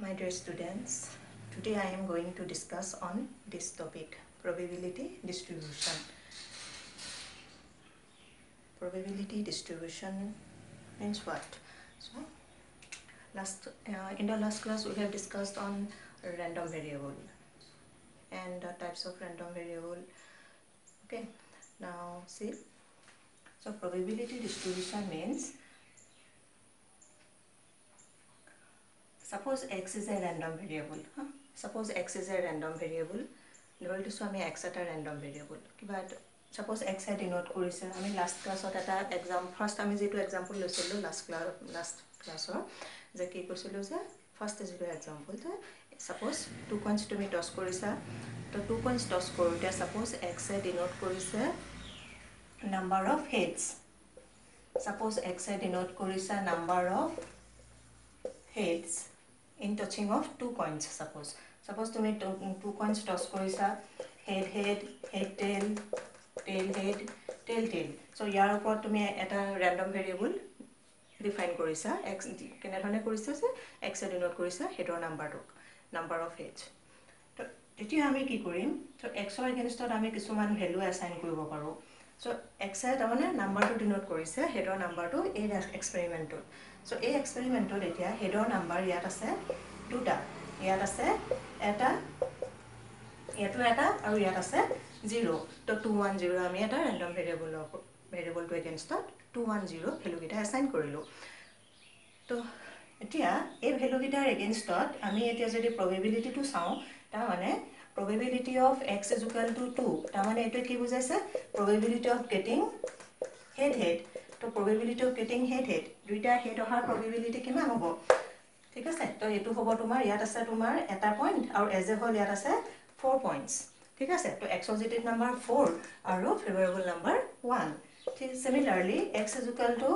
My dear students, today I am going to discuss on this topic, probability distribution. Probability distribution means what? So, in the last class we have discussed on random variable and types of random variable. Okay, now see. So probability distribution means, suppose x is a random variable. Suppose x is a random variable. ধৰি দিছো আমি x এটা random variable. কিবা suppose x এ denote কৰিছে আমি last classত এটা example first আমি যেটো example লৈছিলো last classৰ যে কি কৈছিলো যে first যেটো example যে suppose 2 coins তুমি toss কৰিছা তো 2 coins toss কৰোতে suppose x এ denote কৰিছে number of heads. Suppose x A denote কৰিছে number of heads in touching of 2 coins. Suppose তুমি 2 coins toss কৰিছা head head head tail tail head tail tail. So ইয়াৰ ওপৰত তুমি এটা random variable define কৰিছা x কেনে ধৰণে কৰিছা যে x এ ডিনোট কৰিছা হেডৰ নাম্বাৰটো number of heads. তো এতিয়া আমি কি কৰিম তো x ৰ এগেইনষ্টত আমি কিছুমান ভ্যালু অ্যাসাইন কৰিব পাৰো. So x এ তাৰমানে নাম্বাৰটো ডিনোট কৰিছে হেডৰ নাম্বাৰটো এই এক্সপেৰিমেন্টত. So এই এক্সপেৰিমেন্টত এতিয়া হেডৰ নাম্বাৰ ইয়াত আছে দুটা. ইয়াত আছে এটা ইয়াতো এটা আৰু ইয়াত আছে 0. তো 210 আমি এটা random variable to againstত 210 ভ্যালু গিটা অ্যাসাইন কৰিলো. তো এতিয়া এই ভ্যালু গিটাৰ এগেইনষ্টত আমি এতিয়া যদি probability টো চাও তাৰ মানে probability of x is equal to 2 তাৰ মানে এটো কি বুজাইছে probability of getting head head. তো probability of getting head head দুইটা হেড অহাৰ probability কিমান হ'ব ঠিক আছে. তো এটো হ'ব তোমাৰ ইয়াত আছে তোমাৰ এটা পইণ্ট আৰু এজ এ হোল ইয়াত আছে 4 points. ঠিক আছে. তো expositive number 4 আৰু favorable number 1. Similarly x is equal to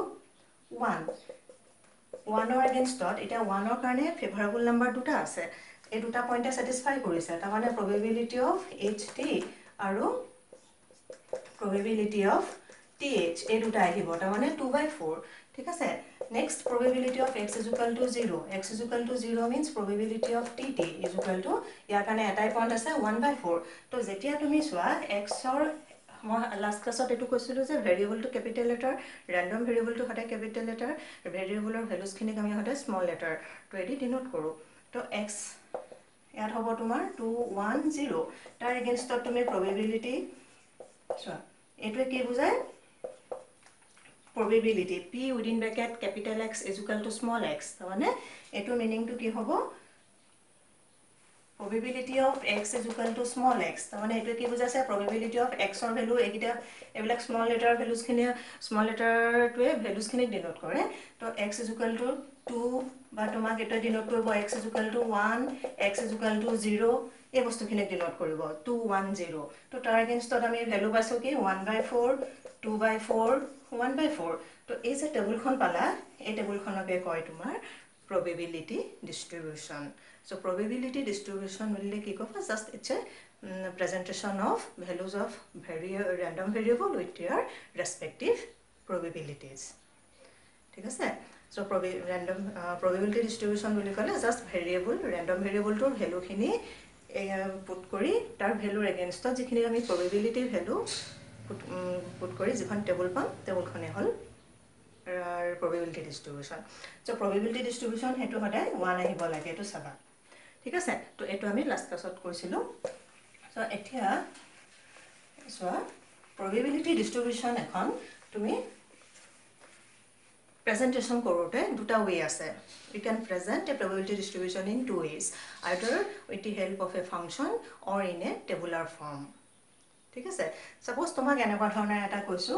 1 1 or againstত এটা 1 ৰ কাৰণে favorable number দুটা আছে এই দুটা পইণ্টে satisfy কৰিছে তাৰ মানে probability of ht আৰু probability of th এই দুটা আহিব তাৰ মানে 2/4 ঠিক আছে. Next probability of x is equal to 0. X is equal to 0 means probability of tt is equal to ইয়াৰ কাৰণে এটাই পইণ্ট আছে 1/4. তো যেতিয়া তুমি চোৱা x ৰ মই লাষ্ট ক্লাছত এটো কৈছিলো যে ভেৰিয়েবল টু ক্যাপিটেল লেটাৰ ৰেন্ডম ভেৰিয়েবল টু হতে ক্যাপিটেল লেটাৰ ভেৰিয়েবলৰ ভ্যালুজ খিনিক আমি হতে স্মল লেটাৰ তো এডি ডিনোট কৰো. তো x ইয়াত হ'ব তোমাৰ 210 তাৰ এগেইনষ্টত তুমি probability চোৱা এটোৱে কি বুজায় probability p within bracket capital X is equal to small x মানে এটো মিনিং টু কি হ'ব probability of x is equal to small x মানে এটো কি বুজাইছে probability of x ৰ ভ্যালু একিটা এবিলাক স্মল লেটাৰ ভ্যালুজ খিনি স্মল লেটাৰটোৱে ভ্যালুজ খিনি ডিনোট কৰে. তো x is equal to 2 বা তোমাক এটা ডিনোট কৰিব x is equal to 1 x is equal to 0 এই বস্তুখিনি ডিনোট কৰিব 210. তো তাৰ এগেইনষ্টত আমি ভ্যালু পাইছো কি 1/4 2/4 1/4. তো এই যে টেবুলখন পালা এই টেবুলখনকে কয় তোমাৰ probability distribution. So probability distribution will ki kofa just it's a presentation of values of random variable with their respective probabilities. ঠিক আছে. So probability distribution বুলি কলে just variable random variable টোৰ ভ্যালু খিনি পুট কৰি তাৰ ভ্যালুৰ এগেইনষ্টত যিখিনি আমি probability ভ্যালু পুট কৰি যিখন টেবুল পাম টেবুলখনে হল probability distribution. So probability distribution হেতু হদায় 1 আহিব লাগে এটো চাবা ঠিক আছে. তো এটো আমি লাষ্ট ক্লাছত কৈছিলো. সো এতিয়া সোয়া probability distribution এখন তুমি presentation কৰোতে দুটা ওয়ে আছে. You can present a probability distribution in two ways, either with the help of a function or in a tabular form. ঠিক আছে. সাপোজ তোমাক এনেকুৱা ধৰণৰ এটা কৈছো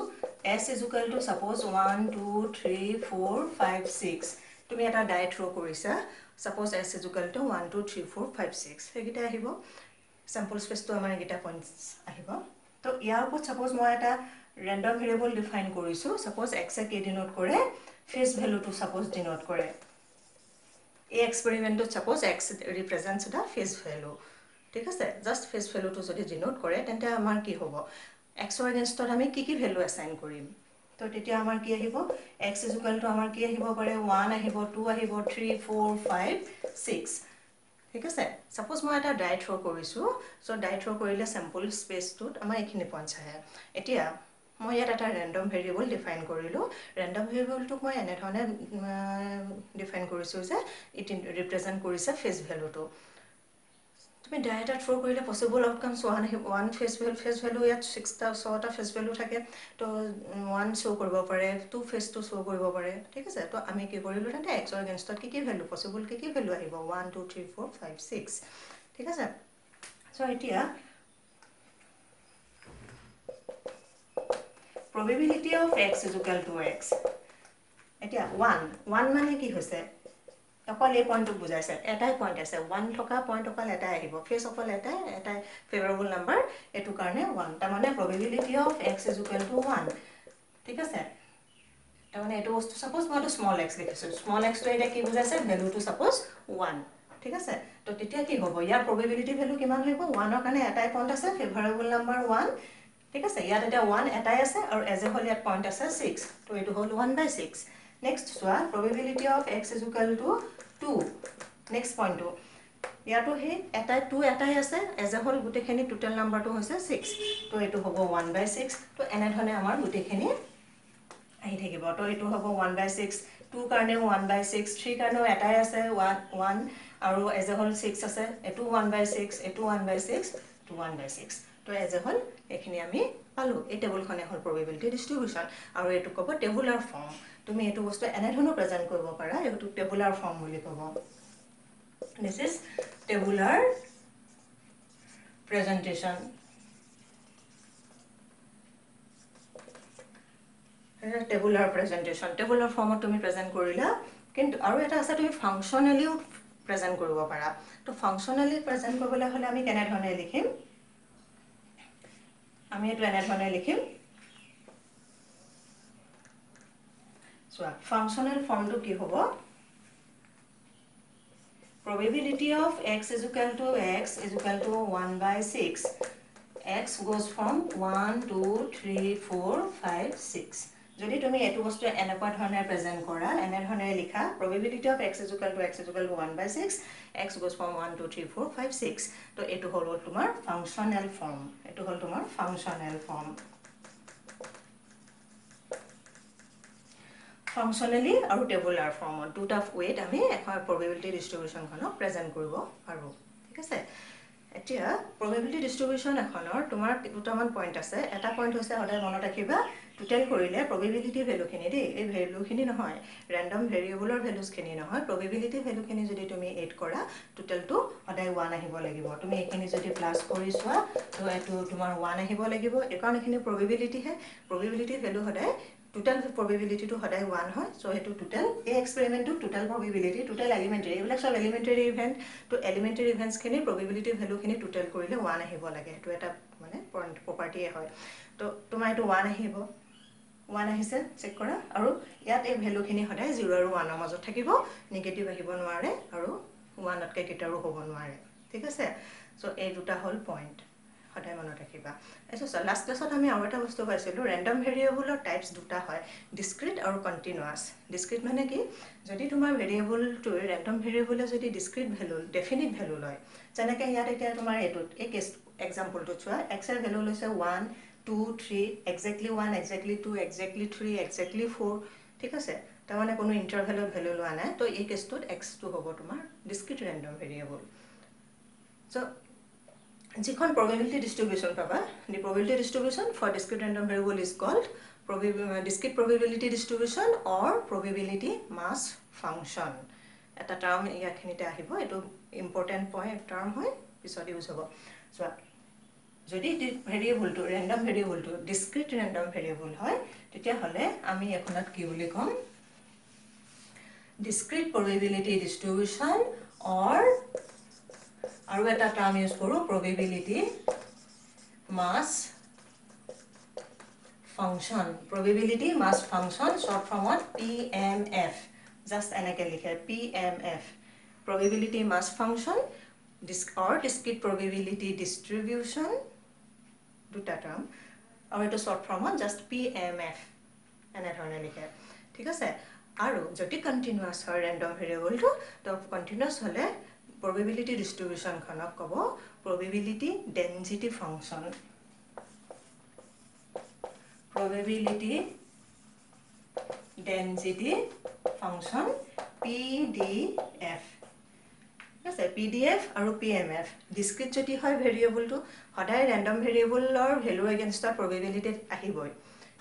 s is equal to suppose 1 2 3 4 5 6 তুমি এটা ডাই থ্ৰো কৰিছা suppose s is equal to 1 2 3 4 5 6 হেগিটা আহিব sample space to আমাৰ গিটা পইণ্টস আহিব. তো ইয়াৰ ওপৰত suppose মই এটা random variable define কৰিছো suppose x এ কি ডিনোট কৰে face value to suppose denote কৰে এই এক্সপেৰিমেন্টত suppose x represents the face value ঠিক আছে. জাস্ট ফেস ভ্যালুটো যদি ডিনোট কৰে তেন্তে আমাৰ কি হ'ব x ৰ এগেইনষ্টত আমি কি কি ভ্যালু অ্যাসাইন কৰিম. তো তেতিয়া আমাৰ কি আহিব x is equal to আমাৰ কি আহিব পাৰে 1 আহিব 2 আহিব 3 4 5 6 ঠিক আছে সাপোজ মই এটা ডাই থ্ৰো কৰিছো সো ডাই থ্ৰো কৰিলে স্যাম্পল স্পেসটোত আমাৰ এখিনি পইণ্টছ আহে এতিয়া মই ইয়াত এটা ৰেন্ডম ভেৰিয়েবল ডিফাইন কৰিলো ৰেন্ডম ভেৰিয়েবলটো মই এনে ধৰণে ডিফাইন কৰিছো যে ইট ৰিপ্ৰেজেন্ট কৰিছে ফেস ভ্যালুটো তুমি ডাইটা থ্ৰো কৰিলে possible outcomes one face value ইয়াত 6টা 6টা ফেস ভ্যালু থাকে তো 1 শো কৰিব পাৰে 2 ফেস টু শো কৰিব পাৰে ঠিক আছে তো আমি কি কৰিলো তেন্তে x ৰ এগেইনষ্টত কি ভ্যালু পসিবল কি ভ্যালু আহিব 1 2 3 4 5 6 ঠিক আছে সো এতিয়া probability of x is equal to x এতিয়া 1 মানে কি হৈছে অকল এই পইণ্টটো বুজাইছে এটাই পইণ্ট আছে 1 থকা পইণ্ট অকল এটাই আহিব ফেস অকল এটাই ফেভাৰেবল নাম্বাৰ এটো কাৰণে 1 তাৰ মানে probability of x is equal to 1 ঠিক আছে তাৰ মানে এটো বস্তু সাপোজ মই তো স্মল x লিখিছো স্মল x টো এটা কি বুজাইছে ভ্যালুটো সাপোজ 1 ঠিক আছে তো তেতিয়া কি হ'ব ইয়াৰ probability ভ্যালু কিমান হ'ব 1 ৰ কাৰণে এটাই পইণ্ট আছে ফেভাৰেবল নাম্বাৰ 1 ঠিক আছে ইয়াত এটা 1 এটাই আছে আৰু এজ এ হোল ইয়াত পইণ্ট আছে 6 তো এটো হল 1/6 next সোৱা probability of x is equal to 2 next point to ইয়াতো হে এটা 2 এটাই আছে এজ এ হোল গুটেখিনি টোটাল নাম্বাৰটো হৈছে 6 তো এটো হ'ব 1/6 তো এনে ধৰণে আমাৰ গুটেখিনি আহি থাকিব তো এটো হ'ব 1/6 2 কাৰণে 1/6 3 কাৰণে এটাই আছে 1 আৰু এজ এ হোল 6 আছে এটো 1/6 এটো 1/6 to 1/6 তো এজ এ হোল এখিনি আমি পালো এই টেবুলখনে হল probability distribution আৰু এটো কব টেবুলাৰ ফৰ্ম তুমি এটো বস্তু এনে ধৰণে প্ৰেজেন্ট কৰিব পাৰা এটো টেবুলাৰ ফৰ্ম বুলি কব this is tabular presentation tabular presentation tabular ফৰ্মত তুমি প্ৰেজেন্ট কৰিলা কিন্তু আৰু এটা আছে তুমি ফাংশনালিও প্ৰেজেন্ট কৰিব পাৰা তো ফাংশনালি প্ৰেজেন্ট কৰিবলৈ হলে আমি কেনে ধৰণে লিখিম আমি এটো এনে ধৰণে লিখিম সো ফাংশনাল ফৰ্মটো কি হ'ব probability of x is equal to 1/6 x goes from 1 2 3 4 5 6 যদি তুমি এটো বস্তু এনেকুৱা ধৰণে প্ৰেজেন্ট কৰা এনে ধৰণে লিখা probability of x is equal to 1/6 x goes from 1 2 3 4 5 6 তো এটো হল তোমাৰ ফাংশনাল ফৰ্ম এটো হল তোমাৰ ফাংশনাল ফৰ্ম ফাংশনালি আৰু টেবুলাৰ ফৰ্মত দুটা ওয়েট আমি এখন probability distribution খনক প্ৰেজেন্ট কৰিব পাৰো ঠিক আছে এতিয়া probability distribution এখনৰ তোমাৰ দুটামান পইণ্ট আছে এটা পইণ্ট হৈছে সদায় মনত ৰাখিবা টোটাল কৰিলে probability ভ্যালু খিনি দেই এই ভ্যালু খিনি নহয় ৰেন্ডম ভেৰিয়েবলৰ ভ্যালুজ খিনি নহয় probability ভ্যালু খিনি যদি তুমি এড কৰা টোটালটো সদায় 1 আহিব লাগিব তুমি এখিনি যদি প্লাস কৰি চোৱা তো এটো তোমাৰ 1 আহিব লাগিব কাৰণ এখিনি probability হে probability ভ্যালু সদায় total probability to সদায় 1 হয় সো হেতু total এই এক্সপেৰিমেন্ট টু total probability total elementary এইবিলাক সব elementary event to elementary events খিনি probability value খিনি total কৰিলে 1 আহিব লাগে এটো এটা মানে পইণ্ট প্ৰপাৰ্টি হয় তো তোমাৰ এটো 1 আহিব 1 আহিছে চেক কৰা আৰু ইয়াত এই ভ্যালু খিনি সদায় 0 আৰু 1 ৰ মাজত থাকিব নেগেটিভ আহিব নোৱাৰে আৰু 1 তকৈ কেটাৰো হ'ব নোৱাৰে ঠিক আছে সো এই দুটা হল পইণ্ট সদায় মনত ৰাখিবা এসো লাষ্ট ক্লাছত আমি আৰু এটা বস্তু পাইছিলো ৰেন্ডম ভেৰিয়েবলৰ টাইপস দুটা হয় ডিসক্ৰিট আৰু কন্টিনিউয়াস ডিসক্ৰিট মানে কি যদি তোমাৰ ভেৰিয়েবলটো ৰেন্ডম ভেৰিয়েবলে যদি ডিসক্ৰিট ভ্যালু ডেফিনিট ভ্যালু লয় যেনেকৈ ইয়াত এতিয়া তোমাৰ এটোত এই কেস এক্সাম্পলটো চোৱা x এৰ ভ্যালু লৈছে 1 2 3 এক্স্যাক্টলি 1 এক্স্যাক্টলি 2 এক্স্যাক্টলি 3 এক্স্যাক্টলি 4 ঠিক আছে তাৰ মানে কোনো ইন্টাৰভেলৰ ভ্যালু লোৱা নাই তো এই কেসটোত x টো হ'ব তোমাৰ ডিসক্ৰিট ৰেন্ডম ভেৰিয়েবল সো যিখন probability distribution পাবা the probability distribution for discrete random variable is called discrete probability distribution or probability mass function এটা টার্ম ইয়াখিনিতে আহিব এটো ইম্পৰ্টেন্ট পইণ্ট টাৰ্ম হয় পিছত ইউজ হ'ব সো যদি ভেৰিয়েবলটো ৰেন্ডম ভেৰিয়েবলটো ডিসক্ৰিট ৰেন্ডম ভেৰিয়েবল হয় তেতিয়া হলে আমি এখনত কি বুলি কম discrete probability distribution or আৰু এটা টাৰ্ম ইউজ কৰো probability mass function probability mass function short form of PMF just এনেকে লিখে PMF probability mass function or discrete probability distribution দুটা টার্ম আৰু এটা short form of just PMF এনে ধৰণে লিখে ঠিক আছে আৰু যদি কন্টিনিউয়াস হয় ৰেন্ডম ভেৰিয়েবলটো তো কন্টিনিউয়াস হলে probability distribution khanok kobo probability density function PDF yes PDF aru PMF discrete joti hoy variable to hoday random variable or value against the probability ahiboi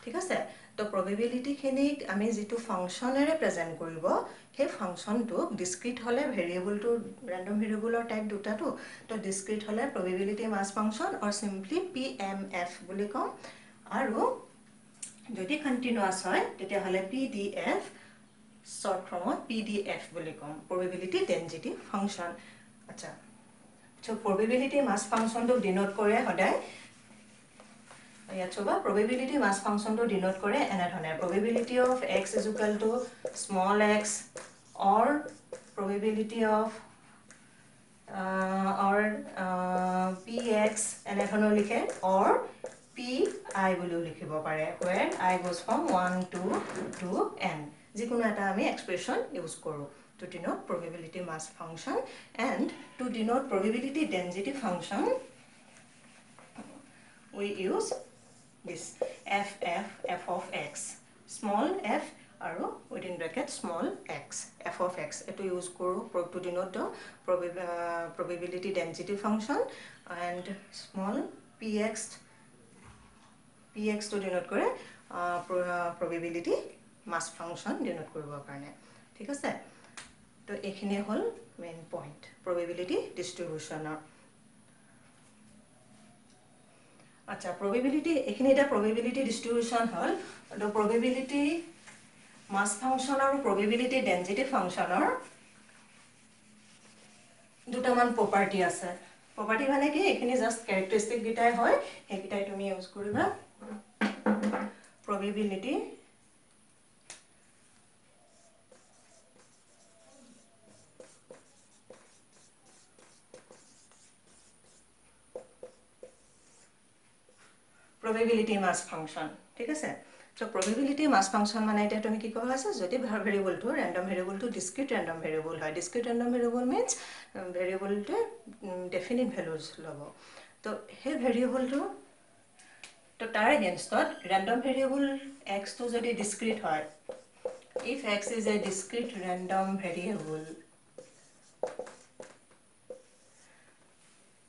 ঠিক আছে তো probability khinik ami jitu function ere present koribo he function to discrete hole variable to random variable or type duta to discrete hole probability mass function or simply PMF boli kom aru jodi continuous hoy tete hole PDF short form PDF boli kom probability density function acha so probability mass function to denote kore hoday ya choba probability mass function to denote kore ena dhone probability of x is equal to small x or probability of px ena dhone likhe or pi bolu likhibo pare where I goes from 1 to n jikono eta ami expression use koru to denote probability mass function and to denote probability density function we use this f of x small f arrow within bracket small x f of x to use koru to denote the probability density function and small px to denote kore probability mass function denote koribo karone thik ase to ekhine hol main point probability distribution acha probability ekhine eta probability distribution hol the probability mass function aru probability density function duta man property ase property mane ki ekhine just characteristic gitai hoy he gitai tumi use koriba probability mass function ঠিক আছে so probability mass function মানে এটা তুমি কি কবা আছে যদি variable to random variable to discrete random variable হয় discrete random variable means variable to definite values লব তো হে variable to তো তাৰ against random variable x to যদি discrete হয় if x is a discrete random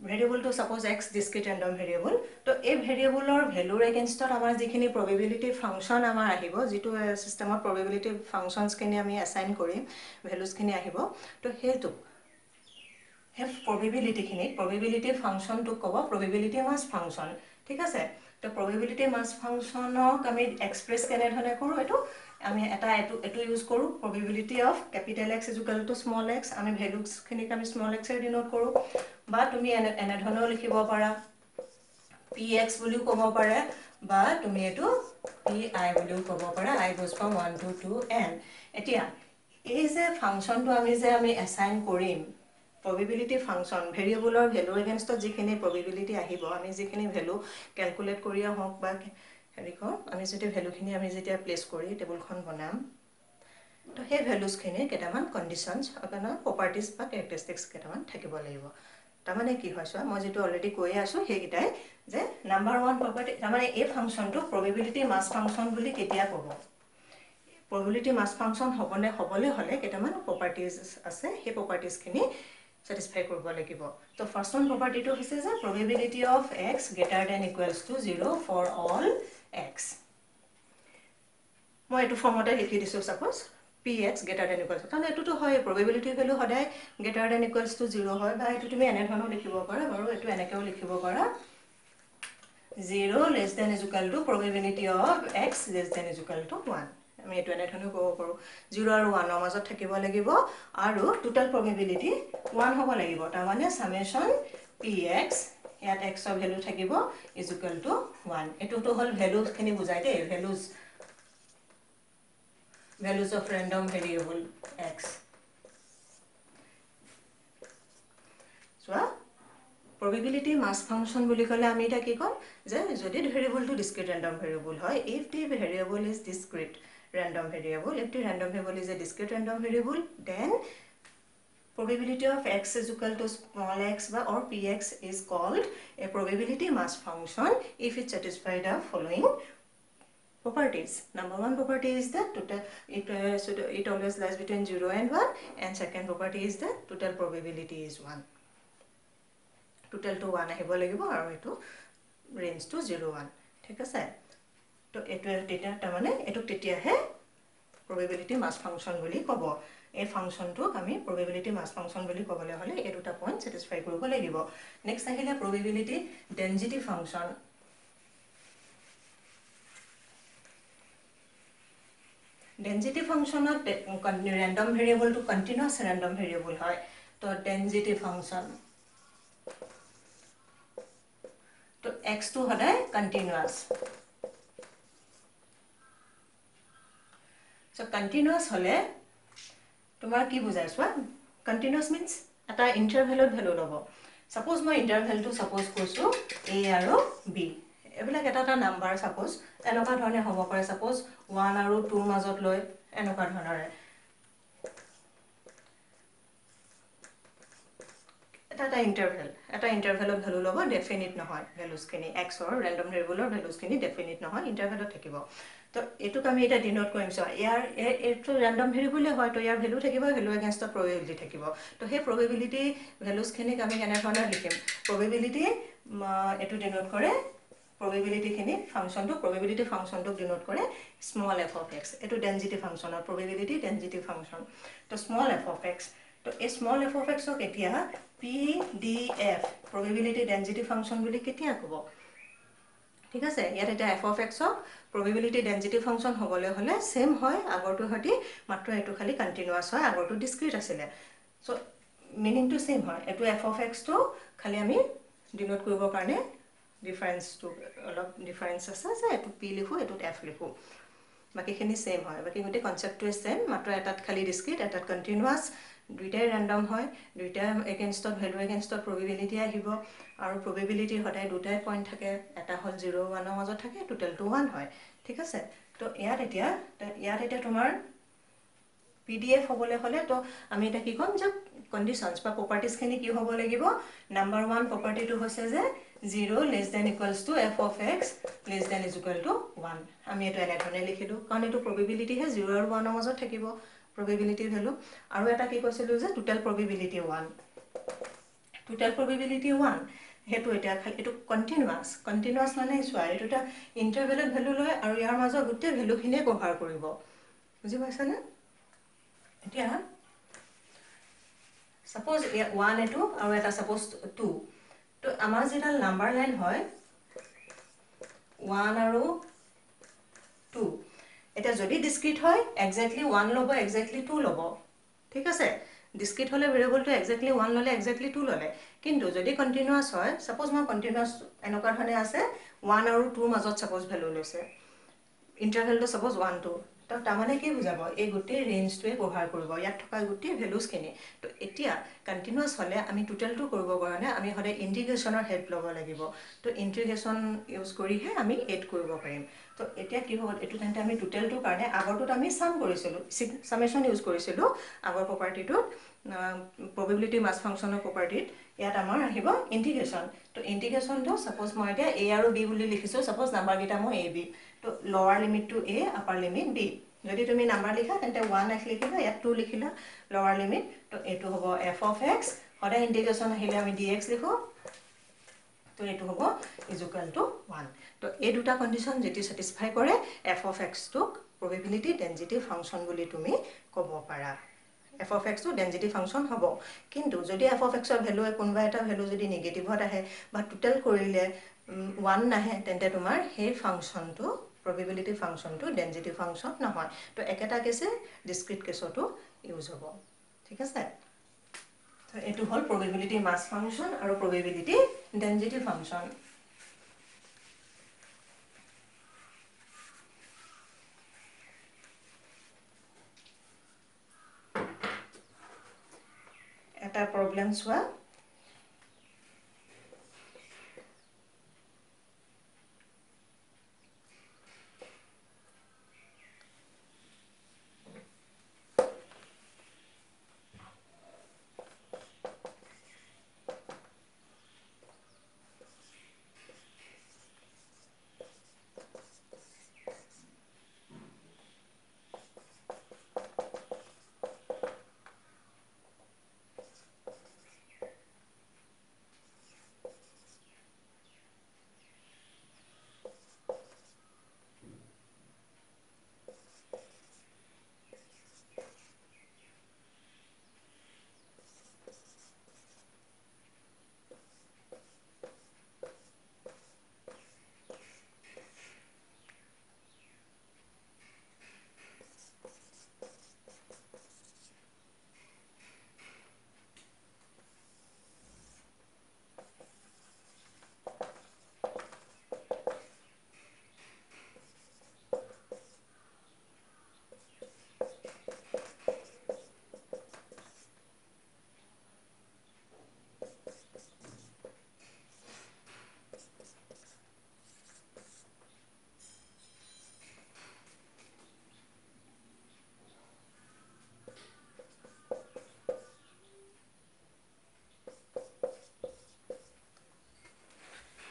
variable to suppose x discrete random variable to a variable or value against amar jikhini probability function amar ahibo jitu system of probability functions kini ami assign korim values kini ahibo to hetu have probability function to kobo probability mass function ঠিক আছে তো probability mass function ok ami express kene dhone koru etu আমি এটা এটো use কৰো probability of capital X is equal to small x আমি values খিনিক আমি small x এ ডিনোট কৰো বা তুমি এনে ধৰণৰ লিখিব পাৰা px বুলিও ক'ব পাৰা বা তুমি এটো pi বুলিও ক'ব পাৰা I goes from 1 to 2n এতিয়া এই যে ফাংশনটো আমি assign কৰিম probability function variable or value against যিখিনি probability আহিব আমি যিখিনি value calculate কৰিয়া হওক বা হেৰিকো আমি যেতে ভ্যালু খিনি আমি যেতিয়া প্লেস কৰি টেবুল খন বনাম তো হে ভ্যালুজ খিনি কেটামান কন্ডিশনস অকনা প্ৰপাৰ্টিজ বা ক্যাৰেক্টাৰিস্টিক্স কেটামান থাকিব লাগিব তামানে কি হয়ছো মই যেটো অলৰেডি কৈ আছো হে গিটাই যে নাম্বাৰ 1 প্ৰপাৰ্টি তামানে এই ফাংশনটো probability mass function বুলি কেতিয়া ক'ব probability mass function হবলে হলে কেটামান প্ৰপাৰ্টিজ আছে হে প্ৰপাৰ্টিজ খিনি satisfy korbo lagibo to first one property to hise je probability of x greater than equals to 0 for all x moi etu format e likhi disu suppose px greater than equals tane etu to hoy probability value hoday greater than equals to 0 hoy ba etu tumi ene dhano likhibo para baru etu enekeo likhibo para 0 less than is equal to probability of x less than is equal to 1 আমি এটো এনে ধৰণে ক'ব পাৰো 0 আৰু 1 ৰ মাজত থাকিব লাগিব আৰু টোটাল probability 1 হ'ব লাগিব তাৰ মানে summation px ইয়াত x ৰ ভ্যালু থাকিব is equal to 1 এটো তো হল ভ্যালুজ খিনি বুজাই দে values of random variable x so probability mass function বুলি কলে আমি এটা কি কম যে যদি variable to discrete random variable হয় if the variable is discrete random variable if the random variable is a discrete random variable then Probability of x is equal to small x or px is called a probability mass function if it satisfies the following properties. Number one property is that it always lies between 0 and 1, and second property is that total probability is 1. Total to 1 ahibo lagibo aru etu range to 0 1. ঠিক আছে, তো এটো এটা মানে এটো তেতিয়া হে probability mass function বুলি কব। এই ফাংশনটো আমি probability mass function বুলি কবলে হলে এই দুটা পইণ্ট satisfy কৰিব লাগিব। নেক্সট আহিলে probability density function। Density function of random variable to continuous random variable হয়। তো density function তো x to সদায় continuous। So continuous হলে তোমার কি বুঝাইছো? Continuous means এটা ইন্টারভেলত ভ্যালু লব। সাপোজ মই ইন্টারভেলটো সাপোজ কৈছো a আৰু b। এবিলাক এটা এটা নাম্বাৰ সাপোজ এনেকুৱা ধৰণে হ'ব পাৰে, সাপোজ 1 আৰু 2 মাজত লৈ এনেকুৱা ধৰণৰে এটা ইন্টারভেলত ভ্যালু লব, ডেফিনিট নহয় ভ্যালুজ খিনি x or random variable values খিনি ডেফিনিট নহয়, ইন্টারভেলত থাকিব। তো এটুক আমি এটা ডিনোট কৰিম। সো ইয়াৰ এটো ৰ্যান্ডম ভেৰিয়েবল হয়, তো ইয়াৰ ভ্যালু থাকিব, ভ্যালু এগেইনস্ট প্ৰবাবিলিটি থাকিব। তো সেই প্ৰবাবিলিটি ভ্যালুজ খিনিক আমি কেনে ধৰণে লিখিম? প্ৰবাবিলিটি এটো ডিনোট কৰে, probability খিনি ফাংশনটো probability ফাংশনটো ডিনোট কৰে স্মল f of x। এটো ডেনসিটি ফাংশনৰ probability density ফাংশন। তো স্মল f of x, তো এই স্মল f of x ক এতিয়া pdf probability density function বুলি কেতিয়া কব? ঠিক আছে, ইয়াত এটা f of x ক probability density function হবলে হলে সেম হয় আগৰটো হতি, মাত্ৰ এটো খালি কন্টিনিউয়াস হয়, আগৰটো ডিসক্রিট আছিল। সো মিনিং টু সেম হয়। এটো f of x তো খালি আমি ডিনোট কৰিব কাৰণে ডিফারেন্স টু অলপ ডিফারেন্স আছে যে এটো p লিখো, এটো f লিখো, বাকি খিনি সেম হয়। বাকি গোটে কনসেপ্টটো সেম, মাত্ৰ এটাত খালি ডিসক্ৰিট, এটাত কন্টিনিউয়াস। দুইটাই ৰ্যান্ডম হয়, দুইটা এগেইনস্ট ভ্যালু এগেইনস্ট প্ৰবাবিলিটি আহিব, আৰু প্রবাবিলিটি সদায় দুটাই পয়েন্ট থাকে, এটা হল 0 1 এর মাজত থাকে, টোটাল টু 1 হয়। ঠিক আছে, তো ইয়াত এতিয়া তোমাৰ pdf হবলে হলে তো আমি এটা কি কম যে কন্ডিশনস বা প্রপার্টিজ খিনি কি হ'ব লাগিব? নাম্বার 1 প্রপার্টি টু হৈছে যে 0 less than equals to f of x less than is equal to 1। আমি এটা এনে ধৰণে লিখিলো, কাৰণ এটো প্ৰবাবিলিটি হে 0 আৰু 1 এৰ মাজত থাকিব probability ভ্যালু। আৰু এটা কি কৈছিলো যে total probability 1। total probability 1 হেতু এটা এটো কন্টিনিউয়াস মানে চোৱা এটো এটা ইন্টাৰভেলত ভ্যালু লয় আৰু ইয়াৰ মাজত গুটে ভ্যালু খিনি কভাৰ কৰিব। বুজি পাইছা না? এতিয়া সাপোজ 1 এটো আৰু এটা সাপোজ 2, তো আমাৰ যেটা নাম্বাৰ লাইন হয় 1 আৰু 2, এটা যদি ডিসক্রিট হয় এক্স্যাক্টলি 1 লব, এক্স্যাক্টলি 2 লব। ঠিক আছে, ডিসক্রিট হলে ভেরিয়েবলটো এক্স্যাক্টলি 1 ললে, এক্স্যাক্টলি 2 ললে। কিন্তু যদি কন্টিনিউয়াস হয়, সাপোজ মই কন্টিনিউয়াস এনেকুৱা ধৰণে আছে 1 আৰু 2 মাজত সাপোজ ভ্যালু লৈছে, ইন্টাৰভেলটো সাপোজ 1 2, তো তাৰমানে কি বুজাব? এই গোটে ৰেঞ্জটোৱে কভাৰ কৰিব, ইয়াত থকা গোটে ভ্যালুজ খিনি। তো এতিয়া কন্টিনিউয়াস হলে আমি টোটালটো কৰিব কাৰণে আমি হলে ইন্টিগ্ৰেশনৰ হেল্প লব লাগিব। তো ইন্টিগ্ৰেশন ইউজ কৰিহে আমি এড কৰিব পাৰিম। তো এতিয়া কি হ'ল, এটো তেন্তে আমি টোটালটো কাৰণে আগৰটোত আমি সাম কৰিছিলো, সামেশন ইউজ কৰিছিলো আগৰ প্ৰপাৰ্টিটো probability mass function property। ইয়াত আমাৰ আহিব ইন্টিগ্ৰেশন। তো ইন্টিগ্ৰেশনটো সাপোজ মই এতিয়া a আৰু b বুলি লিখিছো, সাপোজ নাম্বাৰ গিটা মই a b, তো লোৱাৰ লিমিট টু a, আপাৰ লিমিট b। যদি তুমি নাম্বাৰ লিখা তেন্তে 1 লিখিলা, ইয়াত 2 লিখিলা লোৱাৰ লিমিট, তো এটো হ'ব f of x, সদায় ইন্টিগ্রেশন আহিলে আমি dx লিখো, তো এটো হ'ব is equal to 1। তো এই দুটা কন্ডিশন যেটি স্যাটিসফাই কৰে f of x টো probability density function বুলি তুমি ক'ব পাৰা। f of x to density function হব। কিন্তু যদি f of x এর ভ্যালু কোনবা এটা ভ্যালু যদি নেগেটিভত আহে বা টোটাল কৰিলে 1 নাহে, তেন্তে তোমাৰ সেই ফাংশনটো probability ফাংশনটো density ফাংশন নহয়। তো একেটা কেসে ডিসক্রিট কেসটো ইউজ হ'ব। ঠিক আছে, তো এটো হল probability mass function আৰু probability density function। এটা প্ৰবলেম সোয়া,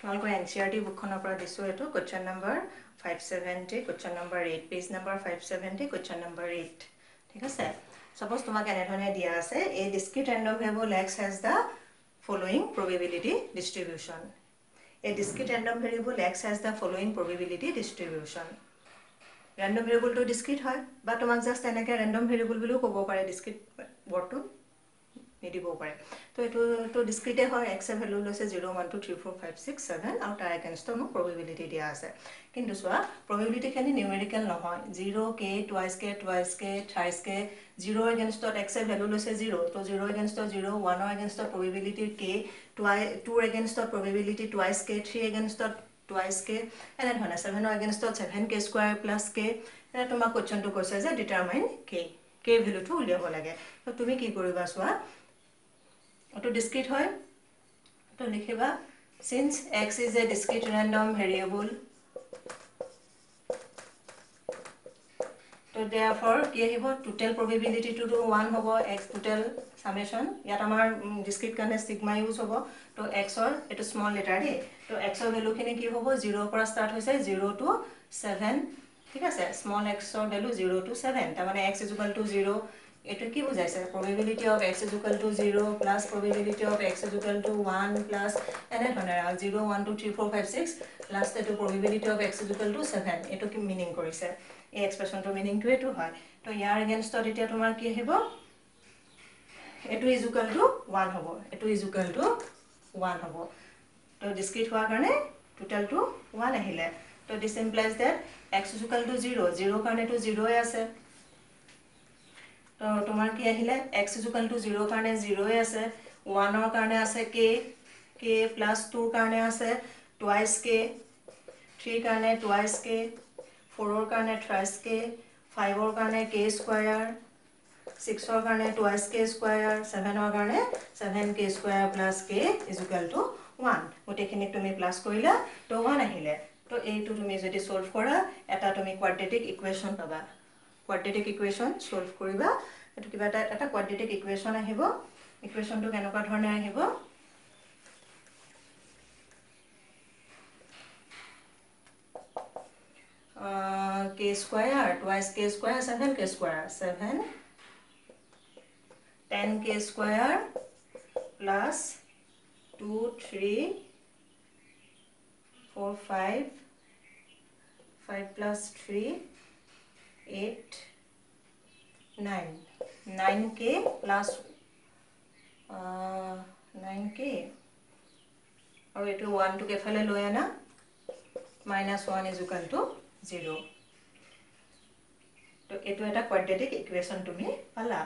তোমালোকৰ NCERT বুকখনৰ পৰা দিছোঁ এইটো question number 570 question number 8 page number 570 question number 8 ঠিক আছে suppose তোমাক এনেধৰণে দিয়া আছে a discrete random variable x has the following probability distribution a discrete random variable x has the following probability distribution random variable to discrete হয় বা তোমাক just এনেকৈ random variable বুলিও ক'ব পাৰে discrete wordটো নিদিব পাৰে তো এটো ডিসক্রিটে হয় x এর ভ্যালু লৈছে 0 1 2 3 4 5 6 7 আৰু তাৰ এগেইনষ্টত মোক probability দিয়া আছে কিন্তু সোৱা probability খালি নিউমেৰিকেল নহয় 0 k twice k thrice k 0 এগেইনষ্টত x এর ভ্যালু লৈছে 0 তো 0 এগেইনষ্টত 0 1 এর এগেইনষ্টত probability k 2 এগেইনষ্টত probability twice k 3 এগেইনষ্টত twice k এনে ধৰণে 7 এৰ এগেইনষ্টত 7k স্কয়াৰ প্লাস k এটা তোমাক কোৱেশ্চনটো কৈছে যে ডিটাৰমাইন k ভ্যালুটো উলিয়াব লাগে তো তুমি কি কৰিবা সোৱা to discrete hoy to likhiba since x is a discrete random variable to therefore ki hibo total probability to 1 hobo x total summation yat amar discrete kane sigma use hobo to x or eto small letter de to x or value khini ki hobo 0 pora start hoise 0 to 7 ঠিক আছে small x or value 0 to 7 ta mane x is equal to 0 এটো কি বুঝাইছে probability of x is equal to 0 plus probability of x is equal to 1 plus এনে ধৰণে 0 1 2 3 4 5 6 last এটো probability of x is equal to 7 এটো কি meaning কৰিছে এই এক্সপ্ৰেছনটো মিনিং টু এটো হয় তো ইয়াৰ এগেইনষ্টত এতিয়া তোমাৰ কি আহিব এটো is equal to 1 হ'ব এটো is equal to 1 হ'ব তো ডিসক্রিট হোৱাৰ কাৰণে টোটাল টু 1 আহিলে তো this implies that x is equal to 0 0 কাৰণে তো 0 এ আছে तो তোমার কি আহিলে x is equal to 0 কারণে 0 এ আছে 1 এর কারণে আছে k plus 2 কারণে আছে twice k 3 কারণে twice k 4 এর কারণে thrice k 5 এর কারণে k স্কয়ার 6 এর কারণে twice k স্কয়ার 7 এর কারণে 7k square plus k is equal to 1 ওটেখিনি তুমি প্লাস কৰিলা তো 1 আহিলে তো এইটো তুমি যদি সলভ কৰা এটা তুমি কোয়াড্ৰেটিক ইকুৱেচন পাবা quadratic equation solve koriba etu kiba eta quadratic equation ahibo equation to kenoka dhorne ahibo k square twice k square 7k square 7 10k square plus 2 3 4 5 5 plus 3 8 9 9k plus 9k और ये तो 1 to के फले लोया ना -1 is equal to 0 तो ये तो এটা quadratic equation তুমি পালা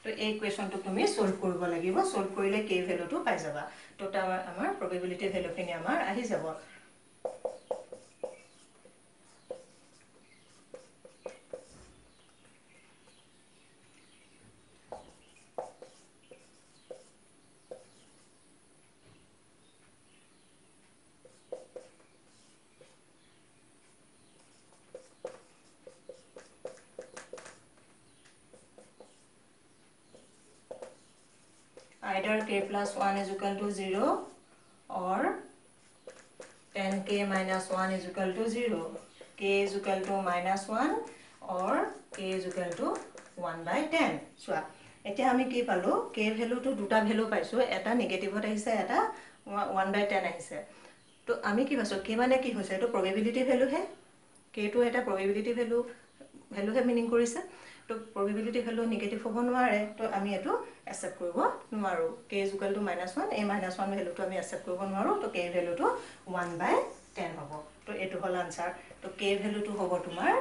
তো এই ইকুৱেচনটো তুমি সলভ কৰিব লাগিব সলভ কৰিলে k ভ্যালুটো পাই যাবা তো আমাৰ probability ভ্যালু খিনি আমাৰ আহি যাব either k plus 1 is equal to 0 or 10k minus 1 is equal to 0 k is equal to -1 or k is equal to 1 by 10 so এতিয়া আমি কি পালো k ভ্যালু তো দুটা ভ্যালু পাইছো এটা নেগেটিভত আহিছে এটা 1 by 10 আহিছে তো আমি কি পাইছো k মানে কি হৈছে এটো probability ভ্যালু হে k তো এটা probability ভ্যালু হে মিনিং কৰিছে তো probability ভ্যালু নেগেটিভ হ'ব নোৱাৰে তো আমি এটো accept কৰিব নোৱাৰো k is equal to -1 এই -1 ভ্যালুটো আমি accept কৰিব নোৱাৰো তো k ভ্যালুটো 1 by 10 হ'ব তো এটো হল আনসার তো k ভ্যালুটো হ'ব তোমাৰ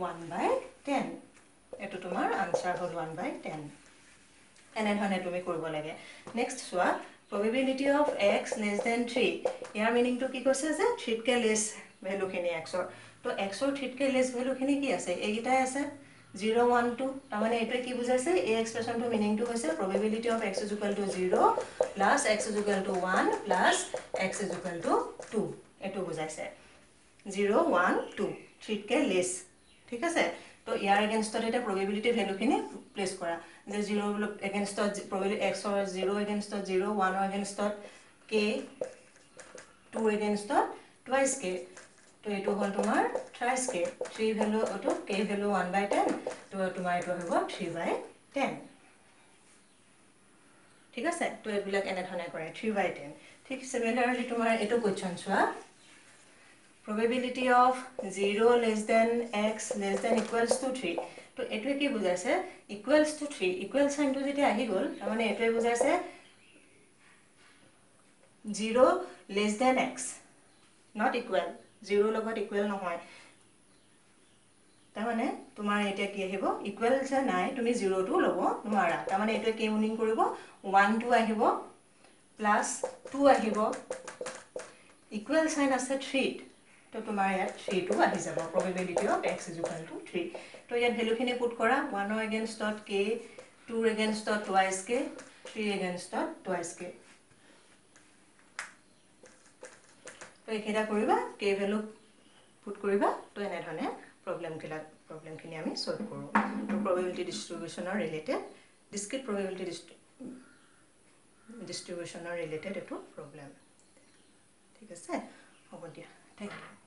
1 by 10 এটো তোমাৰ আনসাৰ হল 1 by 10 এনে ধৰণে তুমি কৰিব লাগে নেক্সট সোৱা probability of x less than 3 ইয়াৰ মিনিং তো কি কৈছে যে 3 কে লেস ভ্যালু খিনি x ৰ তো x ৰ 3 কে লেস ভ্যালু খিনি কি আছে এইটাই আছে 0 1 2 তাৰ মানে এটো কি বুজাইছে এই এক্সপ্ৰেছনটো মিনিং তো হৈছে probability of x is equal to 0 plus x is equal to 1 plus x is equal to 2 এটো বুজাইছে 0 1 2 3 কে লেস ঠিক আছে তো ইয়াৰ এগেইনষ্টত এটা probability ভ্যালু খিনি প্লেস কৰা যে 0 এগেইনষ্টত probability x or 0 এগেইনষ্টত 0 1 এগেইনষ্টত k 2 against twice k. तो ये तो हल तुम्हार thrice k. 3 value तो k value 1/10. तो तुम्हारे तो होगा 3/10. ठीक আছে তো এইবিলাক এনে ধৰণে কৰে 3/10 ঠিক সিমিলাৰলি তোমাৰ এটো কোৱেশ্চন চোৱা probability of 0 less than x less than equals to 3 তো এটো কি বুজাইছে equals to 3 ইকুৱেল সাইনটো যেতিয়া আহি গল তাৰ মানে এটোই বুজাইছে 0 less than x not equal 0 লগত ইকুৱেল নহয় তাৰ মানে তোমাৰ এটা কি আহিব ইকুৱেল যে নাই তুমি 0 টো লব নোৱাৰা তাৰ মানে এটো কি মিনিং কৰিব 1 2 আহিব প্লাস 2 আহিব ইকুৱেল সাইন আছে 3 তো তোমাৰ ইয়াত 3 টো আহি যাব probability of x is equal to 3 তো ইয়াত ভ্যালু খিনি পুট কৰা 1 against k 2 against twice k 3 against twice k তো একেটা কৰিবা k ভ্যালু পুট কৰিবা তো এনে ধৰণে प्रॉब्लम খিনি আমি সলভ কৰো তো probability distribution or related discrete probability distribution or related এটো problem ঠিক আছে হ'ব দিয়া থ্যাংক ইউ